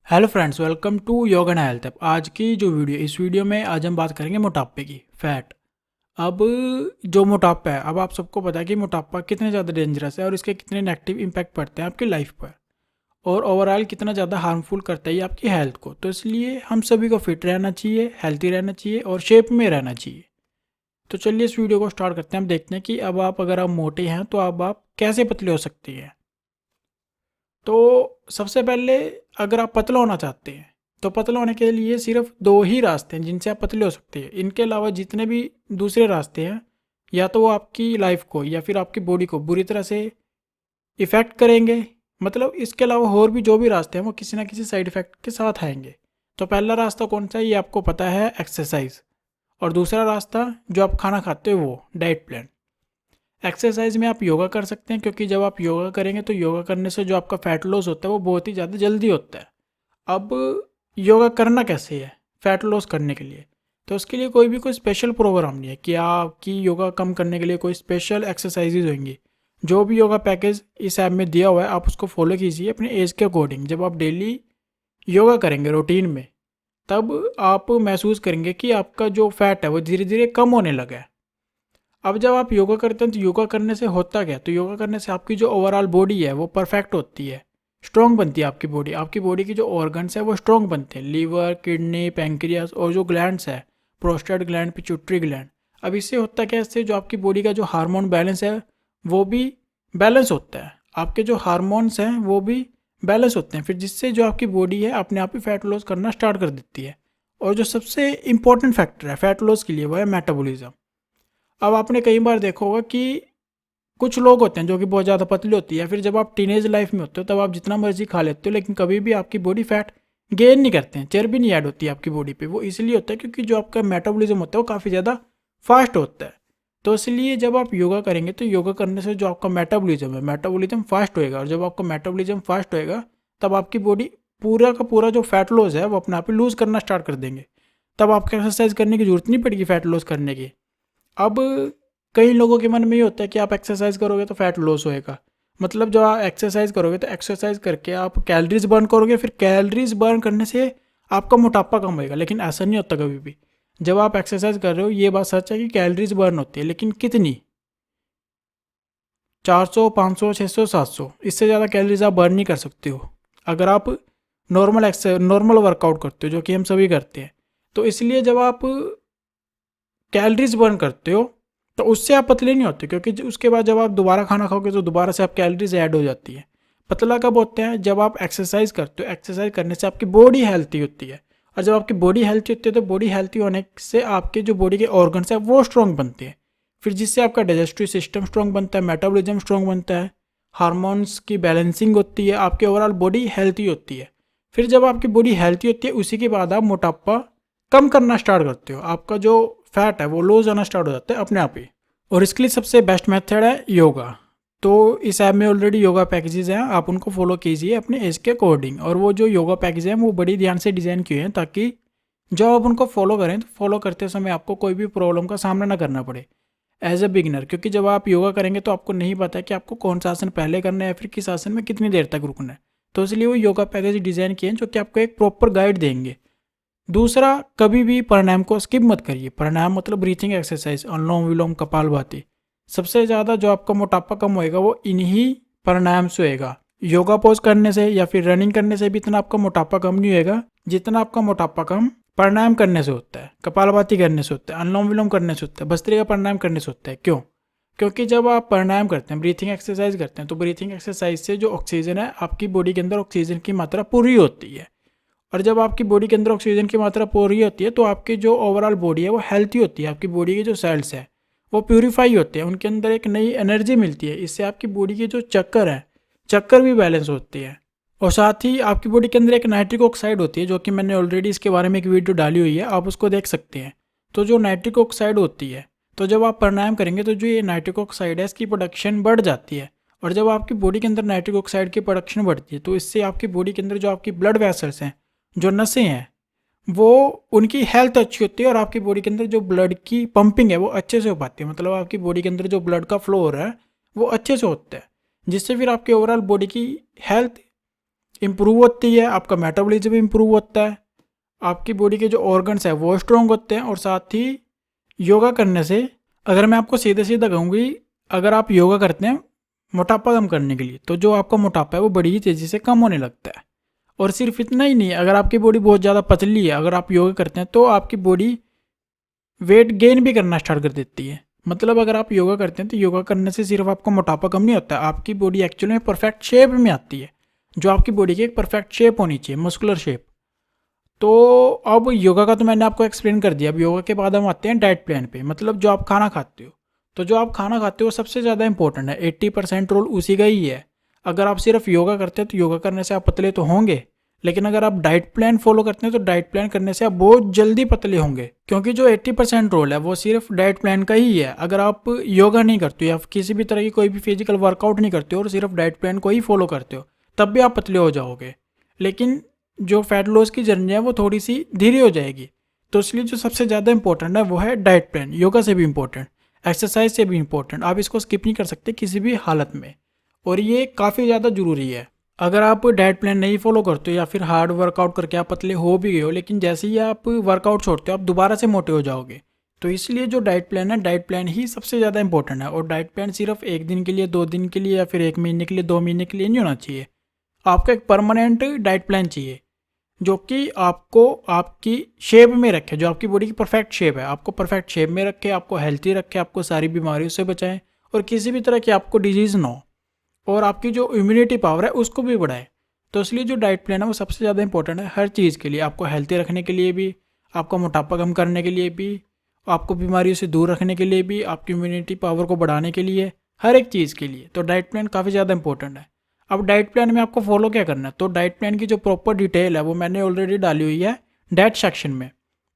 Hello friends, welcome to yoga and health. आज की जो वीडियो, इस वीडियो में आज हम बात करेंगे मोटापे की, फैट। अब जो मोटापा है, अब आप सबको पता है कि मोटापा कितने ज़्यादा डेंजरस है और इसके कितने नेगेटिव इम्पैक्ट पड़ते हैं आपकी लाइफ पर, और ओवरऑल कितना ज़्यादा हार्मफुल करता है ये आपकी हेल्थ को। तो इसलिए हम सभी को फिट रहना चाहिए, हेल्थी रहना चाहिए और शेप में रहना चाहिए। तो चलिए इस वीडियो को स्टार्ट करते हैं। हम देखते हैं कि अब अगर आप मोटे हैं तो अब आप कैसे पतले हो सकती हैं। तो सबसे पहले, अगर आप पतला होना चाहते हैं तो पतला होने के लिए सिर्फ दो ही रास्ते हैं जिनसे आप पतले हो सकते हैं। इनके अलावा जितने भी दूसरे रास्ते हैं, या तो वो आपकी लाइफ को या फिर आपकी बॉडी को बुरी तरह से इफ़ेक्ट करेंगे। मतलब इसके अलावा और भी जो भी रास्ते हैं वो किसी ना किसी साइड इफ़ेक्ट के साथ आएंगे। तो पहला रास्ता कौन सा है ये आपको पता है, एक्सरसाइज। और दूसरा रास्ता जो आप खाना खाते हो वो डाइट प्लान। एक्सरसाइज में आप योगा कर सकते हैं, क्योंकि जब आप योगा करेंगे तो योगा करने से जो आपका फैट लॉस होता है वो बहुत ही ज़्यादा जल्दी होता है। अब योगा करना कैसे है फैट लॉस करने के लिए? तो उसके लिए कोई स्पेशल प्रोग्राम नहीं है कि आपकी योगा कम करने के लिए कोई स्पेशल एक्सरसाइजेज होंगी। जो भी योगा पैकेज इस ऐप में दिया हुआ है आप उसको फॉलो कीजिए अपने एज के अकॉर्डिंग। जब आप डेली योगा करेंगे रूटीन में, तब आप महसूस करेंगे कि आपका जो फैट है वो धीरे धीरे कम होने लगा है। अब जब आप योगा करते हैं तो योगा करने से होता क्या? तो योगा करने से आपकी जो ओवरऑल बॉडी है वो परफेक्ट होती है, स्ट्रॉन्ग बनती है आपकी बॉडी की जो ऑर्गन्स है वो स्ट्रॉन्ग बनते हैं। लीवर, किडनी, पैंक्रियास और जो ग्लैंड्स है, प्रोस्टेट ग्लैंड, पिट्यूटरी ग्लैंड। अब इससे होता क्या है? इससे जो आपकी बॉडी का जो हार्मोन बैलेंस है वो भी बैलेंस होता है। आपके जो हार्मोन्स हैं वो भी बैलेंस होते हैं, फिर जिससे जो आपकी बॉडी है अपने आप ही फैट लॉस करना स्टार्ट कर देती है। और जो सबसे इंपॉर्टेंट फैक्टर है फैट लॉस के लिए वो है मेटाबॉलिज्म। अब आपने कई बार देखा होगा कि कुछ लोग होते हैं जो कि बहुत ज़्यादा पतले होती है, फिर जब आप टीनेज लाइफ में होते हो तब आप जितना मर्जी खा लेते हो लेकिन कभी भी आपकी बॉडी फैट गेन नहीं करते हैं, चर्बी नहीं ऐड होती है आपकी बॉडी पे। वो इसलिए होता है क्योंकि जो आपका मेटाबॉलिज्म होता है वो काफ़ी ज़्यादा फास्ट होता है। तो इसलिए जब आप योगा करेंगे तो योगा करने से जो आपका मेटाबॉलिज्म है, मेटाबॉलिज्म फास्ट होएगा, और जब आपका मेटाबॉलिज्म फास्ट होएगा तब आपकी बॉडी पूरा का पूरा जो फैट लॉस है वो अपने आप ही लूज़ करना स्टार्ट कर देंगे। तब आपको एक्सरसाइज करने की जरूरत नहीं पड़ेगी फैट लॉस करने की। अब कई लोगों के मन में ये होता है कि आप एक्सरसाइज करोगे तो फैट लॉस होएगा। मतलब जब आप एक्सरसाइज करोगे तो एक्सरसाइज करके आप कैलोरीज बर्न करोगे, फिर कैलोरीज बर्न करने से आपका मोटापा कम होएगा। लेकिन ऐसा नहीं होता कभी भी। जब आप एक्सरसाइज कर रहे हो ये बात सच है कि कैलोरीज बर्न होती है, लेकिन कितनी? 400, 500, 600, 700, इससे ज़्यादा कैलोरीज आप बर्न नहीं कर सकते हो अगर आप नॉर्मल वर्कआउट करते हो, जो कि हम सभी करते हैं। तो इसलिए जब आप कैलोरीज बर्न करते हो तो उससे आप पतले नहीं होते, क्योंकि उसके बाद जब आप दोबारा खाना खाओगे तो दोबारा से आप कैलोरीज ऐड हो जाती है। पतला कब होते हैं? जब आप एक्सरसाइज करते हो। एक्सरसाइज करने से आपकी बॉडी हेल्थी होती है, और जब आपकी बॉडी हेल्थी होती है तो बॉडी हेल्थी होने से आपके जो बॉडी के ऑर्गन्स हैं वो स्ट्रॉन्ग बनते हैं, फिर जिससे आपका डाइजेस्टिव सिस्टम स्ट्रॉन्ग बनता है, मेटाबॉलिज्म स्ट्रॉन्ग बनता है, हार्मोन्स की बैलेंसिंग होती है, आपकी ओवरऑल बॉडी हेल्थी होती है। फिर जब आपकी बॉडी हेल्थी होती है उसी के बाद आप मोटापा कम करना स्टार्ट करते हो, आपका जो फैट है वो लूज होना स्टार्ट हो जाता है अपने आप ही। और इसके लिए सबसे बेस्ट मेथड है योगा। तो इस ऐप में ऑलरेडी योगा पैकेजेस हैं, आप उनको फॉलो कीजिए अपने एज के अकॉर्डिंग। और वो जो योगा पैकेज हैं वो बड़ी ध्यान से डिज़ाइन किए हैं ताकि जब आप उनको फॉलो करें तो फॉलो करते समय आपको कोई भी प्रॉब्लम का सामना ना करना पड़े एज ए बिगिनर। क्योंकि जब आप योगा करेंगे तो आपको नहीं पता कि आपको कौन सा आसन पहले करना है या फिर किस आसन में कितनी देर तक रुकना है। तो इसलिए वो योगा पैकेज डिज़ाइन किए हैं जो कि आपको एक प्रॉपर गाइड देंगे। दूसरा, कभी भी प्राणायाम को स्किप मत करिए। प्राणायाम मतलब ब्रीथिंग एक्सरसाइज, अनुलोम विलोम, कपालभाति। सबसे ज़्यादा जो आपका मोटापा कम होएगा वो इन्हीं प्राणायाम से होएगा। योगा पोज करने से या फिर रनिंग करने से भी इतना आपका मोटापा कम नहीं होएगा जितना आपका मोटापा कम प्राणायाम करने से होता है, कपालभाति करने से होता है, अनुलोम विलोम करने से होता है, भस्त्रिका प्राणायाम करने से होता है। क्यों? क्योंकि जब आप प्राणायाम करते हैं, ब्रीथिंग एक्सरसाइज करते हैं, तो ब्रीथिंग एक्सरसाइज से जो ऑक्सीजन है आपकी बॉडी के अंदर ऑक्सीजन की मात्रा पूरी होती है। और जब आपकी बॉडी के अंदर ऑक्सीजन की मात्रा पूरी होती है तो आपकी जो ओवरऑल बॉडी है वो हेल्थी होती है। आपकी बॉडी के जो सेल्स हैं वो प्यूरीफाई होते हैं, उनके अंदर एक नई एनर्जी मिलती है। इससे आपकी बॉडी के जो चक्कर है, चक्कर भी बैलेंस होती है। और साथ ही आपकी बॉडी के अंदर एक नाइट्रिक ऑक्साइड होती है, जो कि मैंने ऑलरेडी इसके बारे में एक वीडियो डाली हुई है, आप उसको देख सकते हैं। तो जो नाइट्रिक ऑक्साइड होती है, तो जब आप प्राणायाम करेंगे तो जो ये नाइट्रिक ऑक्साइड है इसकी प्रोडक्शन बढ़ जाती है। और जब आपकी बॉडी के अंदर नाइट्रिक ऑक्साइड की प्रोडक्शन बढ़ती है तो इससे आपकी बॉडी के अंदर जो आपकी ब्लड वेसल्स हैं, जो नसें हैं, वो उनकी हेल्थ अच्छी होती है और आपकी बॉडी के अंदर जो ब्लड की पंपिंग है वो अच्छे से हो पाती है। मतलब आपकी बॉडी के अंदर जो ब्लड का फ्लो हो रहा है वो अच्छे से होता है, जिससे फिर आपकी ओवरऑल बॉडी की हेल्थ इम्प्रूव होती है, आपका मेटाबॉलिज्म भी इम्प्रूव होता है, आपकी बॉडी के जो ऑर्गन्स है वो स्ट्रॉन्ग होते हैं। और साथ ही योगा करने से, अगर मैं आपको सीधे सीधा कहूँगी, अगर आप योगा करते हैं मोटापा कम करने के लिए, तो जो आपका मोटापा है वो बड़ी ही तेज़ी से कम होने लगता है। और सिर्फ इतना ही नहीं, अगर आपकी बॉडी बहुत ज़्यादा पतली है, अगर आप योगा करते हैं तो आपकी बॉडी वेट गेन भी करना स्टार्ट कर देती है। मतलब अगर आप योगा करते हैं तो योगा करने से सिर्फ आपका मोटापा कम नहीं होता, आपकी बॉडी एक्चुअली में परफेक्ट शेप में आती है, जो आपकी बॉडी की एक परफेक्ट शेप होनी चाहिए, मस्कुलर शेप। तो अब योगा का तो मैंने आपको एक्सप्लेन कर दिया। अब योगा के बाद हम आते हैं डाइट प्लान पे, मतलब जो आप खाना खाते हो। तो जो आप खाना खाते हो सबसे ज़्यादा इंपॉर्टेंट है, 80% रोल उसी का ही है। अगर आप सिर्फ योगा करते हैं तो योगा करने से आप पतले तो होंगे, लेकिन अगर आप डाइट प्लान फॉलो करते हैं तो डाइट प्लान करने से आप बहुत जल्दी पतले होंगे, क्योंकि जो 80% रोल है वो सिर्फ डाइट प्लान का ही है। अगर आप योगा नहीं करते हो या किसी भी तरह की कोई भी फिजिकल वर्कआउट नहीं करते हो और सिर्फ डाइट प्लान को ही फॉलो करते हो, तब भी आप पतले हो जाओगे, लेकिन जो फैट लॉस की जर्नी है वो थोड़ी सी धीरे हो जाएगी। तो इसलिए जो सबसे ज़्यादा इंपॉर्टेंट है वो है डाइट प्लान, योगा से भी इंपॉर्टेंट, एक्सरसाइज से भी इंपॉर्टेंट। आप इसको स्किप नहीं कर सकते किसी भी हालत में, और ये काफ़ी ज़्यादा ज़रूरी है। अगर आप डाइट प्लान नहीं फॉलो करते हो या फिर हार्ड वर्कआउट करके आप पतले हो भी गए हो, लेकिन जैसे ही आप वर्कआउट छोड़ते हो आप दोबारा से मोटे हो जाओगे। तो इसलिए जो डाइट प्लान है, डाइट प्लान ही सबसे ज़्यादा इंपॉर्टेंट है। और डाइट प्लान सिर्फ एक दिन के लिए, 2 दिन के लिए या फिर 1 महीने के लिए, 2 महीने के लिए नहीं होना चाहिए। आपका एक परमानेंट डाइट प्लान चाहिए जो कि आपको आपकी शेप में रखे, जो आपकी बॉडी की परफेक्ट शेप है, आपको परफेक्ट शेप में रखे, आपको हेल्थी रखे, आपको सारी बीमारियों से बचाए और किसी भी तरह की आपको डिजीज़ ना हो, और आपकी जो इम्यूनिटी पावर है उसको भी बढ़ाए। तो इसलिए जो डाइट प्लान है वो सबसे ज़्यादा इंपॉर्टेंट है हर चीज़ के लिए, आपको हेल्थी रखने के लिए भी, आपका मोटापा कम करने के लिए भी, आपको बीमारियों से दूर रखने के लिए भी, आपकी इम्यूनिटी पावर को बढ़ाने के लिए, हर एक चीज़ के लिए। तो डाइट प्लान काफ़ी ज़्यादा इंपॉर्टेंट है। अब डाइट प्लान में आपको फॉलो क्या करना है, तो डाइट प्लान की जो प्रॉपर डिटेल है वो मैंने ऑलरेडी डाली हुई है डाइट सेक्शन में।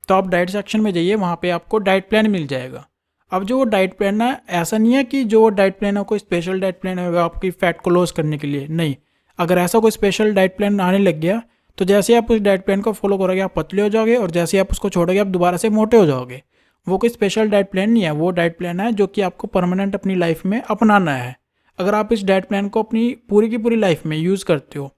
तो आप डाइट सेक्शन में जाइए, वहाँ पे आपको डाइट प्लान मिल जाएगा। अब जो डाइट प्लान है, ऐसा नहीं है कि जो डाइट प्लान है कोई स्पेशल डाइट प्लान है आपकी फ़ैट को लॉस करने के लिए, नहीं। अगर ऐसा कोई स्पेशल डाइट प्लान आने लग गया तो जैसे आप उस डाइट प्लान को फॉलो करोगे आप पतले हो जाओगे, और जैसे आप उसको छोड़ोगे आप दोबारा से मोटे हो जाओगे। वो कोई स्पेशल डाइट प्लान नहीं है, वो डाइट प्लान है जो कि आपको परमानेंट अपनी लाइफ में अपनाना है। अगर आप इस डाइट प्लान को अपनी पूरी की पूरी लाइफ में यूज़ करते हो,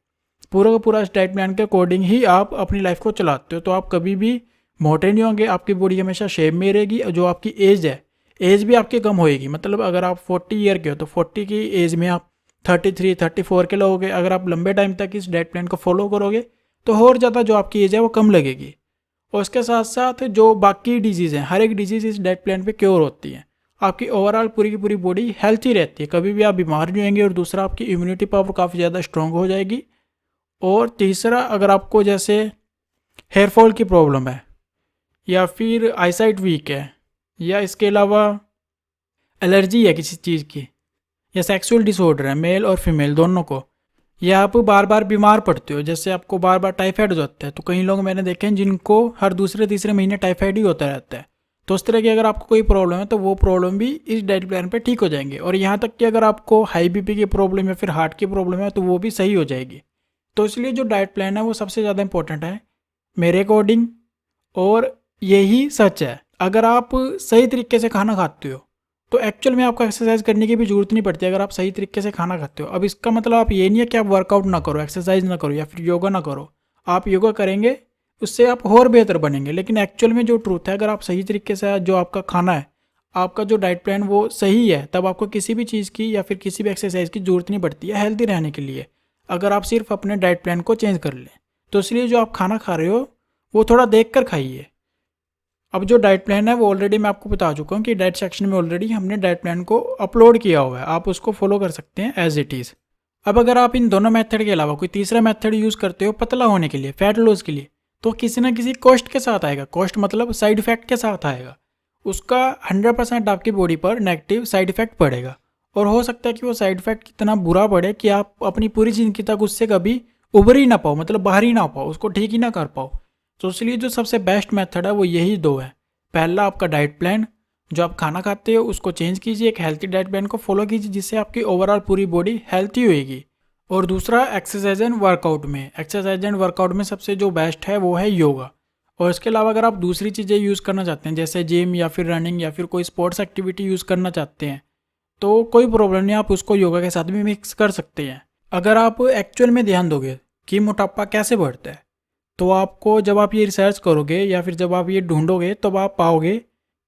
पूरा का पूरा इस डाइट प्लान के अकॉर्डिंग ही आप अपनी लाइफ को चलाते हो, तो आप कभी भी मोटे नहीं होंगे, आपकी बॉडी हमेशा शेप में रहेगी। और जो आपकी एज है, एज भी आपकी कम होएगी। मतलब अगर आप 40 ईयर के हो तो 40 की एज में आप 33, 34 के लोगे। अगर आप लंबे टाइम तक इस डाइट प्लान को फॉलो करोगे तो और ज़्यादा जो आपकी एज है वो कम लगेगी। और उसके साथ साथ जो बाकी डिजीज़ हैं, हर एक डिजीज़ इस डाइट प्लान पे क्योर होती है। आपकी ओवरऑल पूरी की पूरी बॉडी हेल्थी रहती है, कभी भी आप बीमार नहीं होंगे। और दूसरा, आपकी इम्यूनिटी पावर काफ़ी ज़्यादा स्ट्रॉन्ग हो जाएगी। और तीसरा, अगर आपको जैसे हेयर फॉल की प्रॉब्लम है, या फिर आईसाइट वीक है, या इसके अलावा एलर्जी है किसी चीज़ की, या सेक्सुअल डिसऑर्डर है मेल और फीमेल दोनों को, या आप बार बार बीमार पड़ते हो, जैसे आपको बार बार टाइफाइड हो जाता है। तो कई लोग मैंने देखे हैं जिनको हर दूसरे तीसरे महीने टाइफाइड ही होता रहता है। तो उस तरह की अगर आपको कोई प्रॉब्लम है तो वो प्रॉब्लम भी इस डाइट प्लान पे ठीक हो जाएंगे। और यहाँ तक कि अगर आपको हाई बीपी की प्रॉब्लम या फिर हार्ट की प्रॉब्लम है तो वो भी सही हो जाएगी। तो इसलिए जो डाइट प्लान है वो सबसे ज़्यादा इंपॉर्टेंट है मेरे अकॉर्डिंग, और यही सच है। अगर आप सही तरीके से खाना खाते हो तो एक्चुअल में आपको एक्सरसाइज करने की भी जरूरत नहीं पड़ती, अगर आप सही तरीके से खाना खाते हो। अब इसका मतलब आप ये नहीं है कि आप वर्कआउट ना करो, एक्सरसाइज ना करो या फिर योगा ना करो। आप योगा करेंगे उससे आप और बेहतर बनेंगे, लेकिन एक्चुअल में जो ट्रूथ है, अगर आप सही तरीके से जो आपका खाना है, आपका जो डाइट प्लान वो सही है, तब आपको किसी भी चीज़ की या फिर किसी भी एक्सरसाइज की जरूरत नहीं पड़ती है हेल्दी रहने के लिए, अगर आप सिर्फ अपने डाइट प्लान को चेंज कर लें। तो इसलिए जो आप खाना खा रहे हो वो थोड़ा देख कर खाइए। अब जो डाइट प्लान है वो ऑलरेडी मैं आपको बता चुका हूँ कि डाइट सेक्शन में ऑलरेडी हमने डाइट प्लान को अपलोड किया हुआ है, आप उसको फॉलो कर सकते हैं एज इट इज़। अब अगर आप इन दोनों मेथड के अलावा कोई तीसरा मेथड यूज़ करते हो पतला होने के लिए, फैट लॉस के लिए, तो किसी ना किसी कॉस्ट के साथ आएगा। कॉस्ट मतलब साइड इफेक्ट के साथ आएगा। उसका 100% आपकी बॉडी पर नेगेटिव साइड इफेक्ट पड़ेगा, और हो सकता है कि वो साइड इफेक्ट कितना बुरा पड़े कि आप अपनी पूरी ज़िंदगी तक उससे कभी उभर ही ना पाओ, मतलब बाहर ही ना पाओ, उसको ठीक ही ना कर पाओ। तो इसलिए जो सबसे बेस्ट मेथड है वो यही दो है। पहला, आपका डाइट प्लान, जो आप खाना खाते हो उसको चेंज कीजिए, एक हेल्थी डाइट प्लान को फॉलो कीजिए जिससे आपकी ओवरऑल पूरी बॉडी हेल्थी होएगी। और दूसरा, एक्सरसाइज एंड वर्कआउट में, एक्सरसाइज एंड वर्कआउट में सबसे जो बेस्ट है वो है योगा। और इसके अलावा अगर आप दूसरी चीज़ें यूज़ करना चाहते हैं, जैसे जिम या फिर रनिंग या फिर कोई स्पोर्ट्स एक्टिविटी यूज़ करना चाहते हैं, तो कोई प्रॉब्लम नहीं, आप उसको योगा के साथ भी मिक्स कर सकते हैं। अगर आप एक्चुअल में ध्यान दोगे कि मोटापा कैसे बढ़ता है। तो आपको जब आप ये रिसर्च करोगे या फिर जब आप ये ढूंढोगे तब आप पाओगे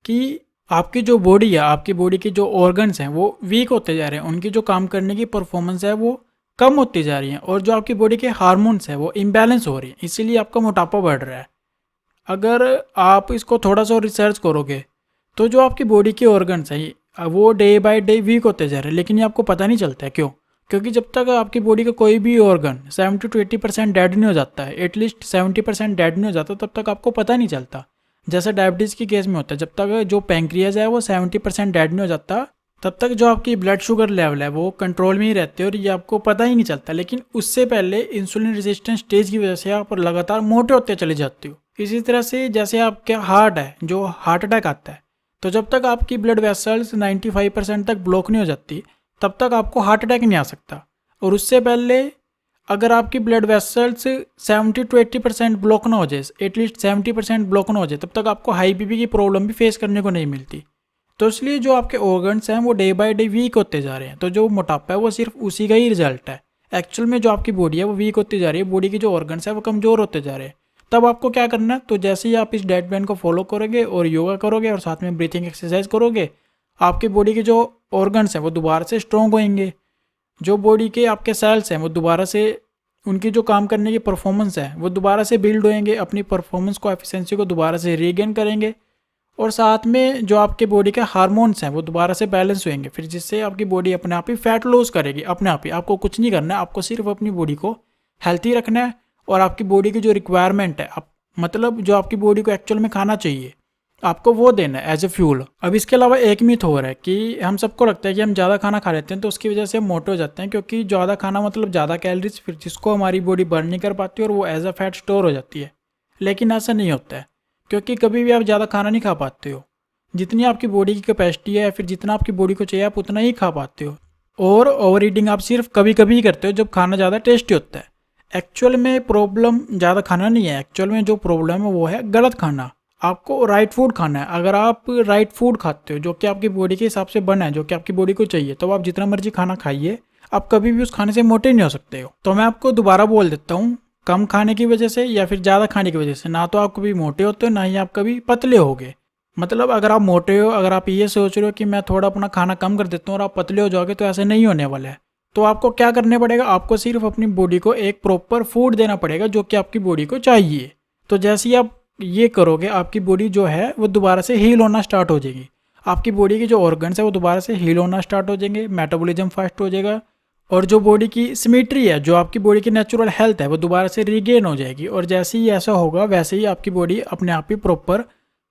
कि आपकी जो बॉडी है, आपकी बॉडी के जो ऑर्गन्स हैं वो वीक होते जा रहे हैं, उनकी जो काम करने की परफॉर्मेंस है वो कम होती जा रही है, और जो आपकी बॉडी के हार्मोन्स हैं वो इम्बैलेंस हो रही है, इसीलिए आपका मोटापा बढ़ रहा है। अगर आप इसको थोड़ा सा रिसर्च करोगे तो जो आपकी बॉडी के ऑर्गन्स हैं वो डे बाय डे वीक होते जा रहे हैं, लेकिन ये आपको पता नहीं चलता है। क्यों? क्योंकि जब तक आपकी बॉडी का कोई भी ऑर्गन 70 to 80% डेड नहीं हो जाता है, एटलीस्ट 70% डेड नहीं हो जाता, तब तक आपको पता नहीं चलता। जैसे डायबिटीज़ की केस में होता है, जब तक जो पैंक्रियाज है वो 70% डेड नहीं हो जाता, तब तक जो आपकी ब्लड शुगर लेवल है वो कंट्रोल में ही रहती है और ये आपको पता ही नहीं चलता। लेकिन उससे पहले इंसुलिन रेजिस्टेंस स्टेज की वजह से आप लगातार मोटे होते चले जाते हो। इसी तरह से जैसे आपका हार्ट है, जो हार्ट अटैक आता है, तो जब तक आपकी ब्लड वेसल्स 95% तक ब्लॉक नहीं हो जाती तब तक आपको हार्ट अटैक नहीं आ सकता। और उससे पहले अगर आपकी ब्लड वेसल्स 70 to 80% ब्लॉक ना हो जाए, एटलीस्ट 70% ब्लॉक ना हो जाए, तब तक आपको हाई बीपी की प्रॉब्लम भी फेस करने को नहीं मिलती। तो इसलिए जो आपके ऑर्गन्स हैं वो डे बाय डे वीक होते जा रहे हैं। तो जो मोटापा है वो सिर्फ उसी का ही रिजल्ट है। एक्चुअल में जो आपकी बॉडी है वो वीक होती जा रही है, बॉडी के जो ऑर्गन्स है वो कमज़ोर होते जा रहे हैं। तब आपको क्या करना है, तो जैसे ही आप इस डाइट प्लान को फॉलो करोगे और योगा करोगे और साथ में ब्रीथिंग एक्सरसाइज करोगे, आपकी बॉडी के जो ऑर्गन्स हैं वो दोबारा से स्ट्रॉन्ग होंगे, जो बॉडी के आपके सेल्स हैं वो दोबारा से उनकी जो काम करने की परफॉर्मेंस है वो दोबारा से बिल्ड होएंगे, अपनी परफॉर्मेंस को, एफिशिएंसी को दोबारा से रीगेन करेंगे, और साथ में जो आपके बॉडी के हार्मोन्स हैं वो दोबारा से बैलेंस होएंगे, फिर जिससे आपकी बॉडी अपने आप ही फैट लॉस करेगी अपने आप ही। आपको कुछ नहीं करना है, आपको सिर्फ अपनी बॉडी को हेल्थी रखना है और आपकी बॉडी की जो रिक्वायरमेंट है, मतलब जो आपकी बॉडी को एक्चुअल में खाना चाहिए आपको वो देना है एज ए फ्यूल। अब इसके अलावा एक मिथ हो रहा है कि हम सबको लगता है कि हम ज़्यादा खाना खा लेते हैं तो उसकी वजह से हम मोटे हो जाते हैं, क्योंकि ज़्यादा खाना मतलब ज़्यादा कैलोरीज, फिर जिसको हमारी बॉडी बर्न नहीं कर पाती और वो एज अ फैट स्टोर हो जाती है। लेकिन ऐसा नहीं होता है, क्योंकि कभी भी आप ज़्यादा खाना नहीं खा पाते हो। जितनी आपकी बॉडी की कैपेसिटी है, फिर जितना आपकी बॉडी को चाहिए आप उतना ही खा पाते हो, और ओवर ईटिंग आप सिर्फ कभी कभी ही करते हो जब खाना ज़्यादा टेस्टी होता है। एक्चुअल में प्रॉब्लम ज़्यादा खाना नहीं है, एक्चुअल में जो प्रॉब्लम है वो है गलत खाना। आपको राइट फूड खाना है। अगर आप राइट फूड खाते हो जो कि आपकी बॉडी के हिसाब से बना है, जो कि आपकी बॉडी को चाहिए, तो आप जितना मर्जी खाना खाइए, आप कभी भी उस खाने से मोटे नहीं हो सकते हो। तो मैं आपको दोबारा बोल देता हूँ, कम खाने की वजह से या फिर ज़्यादा खाने की वजह से ना तो आप कभी मोटे होते हो, ना ही आप कभी पतले होगे। मतलब अगर आप मोटे हो, अगर आप ये सोच रहे हो कि मैं थोड़ा अपना खाना कम कर देता हूँ और आप पतले हो जाओगे, तो ऐसे नहीं होने वाला है। तो आपको क्या करने पड़ेगा, आपको सिर्फ अपनी बॉडी को एक प्रॉपर फूड देना पड़ेगा जो कि आपकी बॉडी को चाहिए। तो जैसे ही आप ये करोगे, आपकी बॉडी जो है वो दोबारा से हील होना स्टार्ट हो जाएगी। आपकी बॉडी के जो ऑर्गन्स है वो दोबारा से हील होना स्टार्ट हो जाएंगे, मेटाबॉलिज्म फास्ट हो जाएगा, और जो बॉडी की सिमेट्री है, जो आपकी बॉडी की नेचुरल हेल्थ है, वो दोबारा से रीगेन हो जाएगी। और जैसे ही ऐसा होगा वैसे ही आपकी बॉडी अपने आप ही प्रॉपर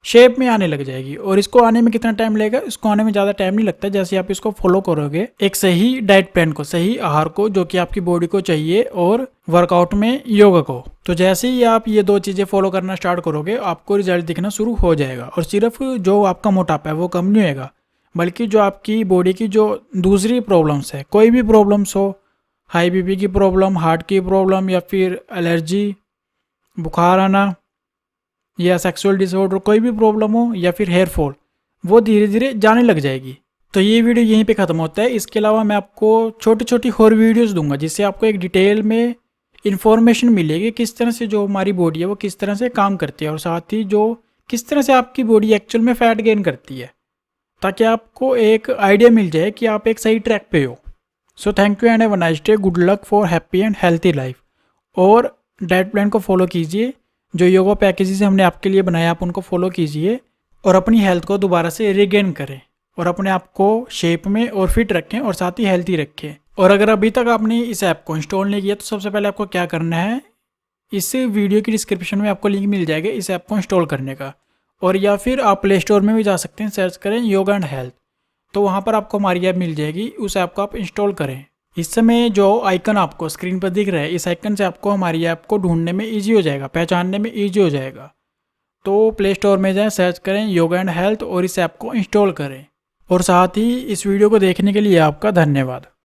शेप में आने लग जाएगी। और इसको आने में कितना टाइम लगेगा? इसको आने में ज़्यादा टाइम नहीं लगता, जैसे आप इसको फॉलो करोगे एक सही डाइट प्लान को, सही आहार को जो कि आपकी बॉडी को चाहिए, और वर्कआउट में योगा को। तो जैसे ही आप ये दो चीज़ें फॉलो करना स्टार्ट करोगे, आपको रिजल्ट दिखना शुरू हो जाएगा। और सिर्फ जो आपका मोटापा है वो कम नहीं होएगा, बल्कि जो आपकी बॉडी की जो दूसरी प्रॉब्लम्स है, कोई भी प्रॉब्लम्स हो, हाई बीपी की प्रॉब्लम, हार्ट की प्रॉब्लम, या फिर एलर्जी, बुखार आना, या सेक्सुअल डिसऑर्डर, कोई भी प्रॉब्लम हो, या फिर हेयर फॉल, वो धीरे धीरे जाने लग जाएगी। तो ये वीडियो यहीं पे ख़त्म होता है। इसके अलावा मैं आपको छोटी छोटी और वीडियोस दूंगा जिससे आपको एक डिटेल में इन्फॉर्मेशन मिलेगी किस तरह से जो हमारी बॉडी है वो किस तरह से काम करती है, और साथ ही जो किस तरह से आपकी बॉडी एक्चुअल में फ़ैट गेन करती है, ताकि आपको एक आइडिया मिल जाए कि आप एक सही ट्रैक पे हो। So thank you and have a nice day. Good luck for happy and healthy life. और डाइट प्लान को फॉलो कीजिए, जो योगा पैकेजेस हमने आपके लिए बनाया आप उनको फॉलो कीजिए, और अपनी हेल्थ को दोबारा से रिगेन करें, और अपने आप को शेप में और फिट रखें, और साथ ही हेल्थी रखें। और अगर अभी तक आपने इस ऐप को इंस्टॉल नहीं किया तो सबसे पहले आपको क्या करना है, इस वीडियो की डिस्क्रिप्शन में आपको लिंक मिल जाएगा इस ऐप को इंस्टॉल करने का, और या फिर आप प्ले स्टोर में भी जा सकते हैं, सर्च करें योगा एंड हेल्थ, तो वहाँ पर आपको हमारी ऐप मिल जाएगी। उस ऐप को आप इंस्टॉल करें। इस समय जो आइकन आपको स्क्रीन पर दिख रहा है, इस आइकन से आपको हमारी ऐप को ढूंढने में ईजी हो जाएगा, पहचानने में ईजी हो जाएगा। तो प्ले स्टोर में जाएं, सर्च करें योगा एंड हेल्थ और इस ऐप को इंस्टॉल करें। और साथ ही इस वीडियो को देखने के लिए आपका धन्यवाद।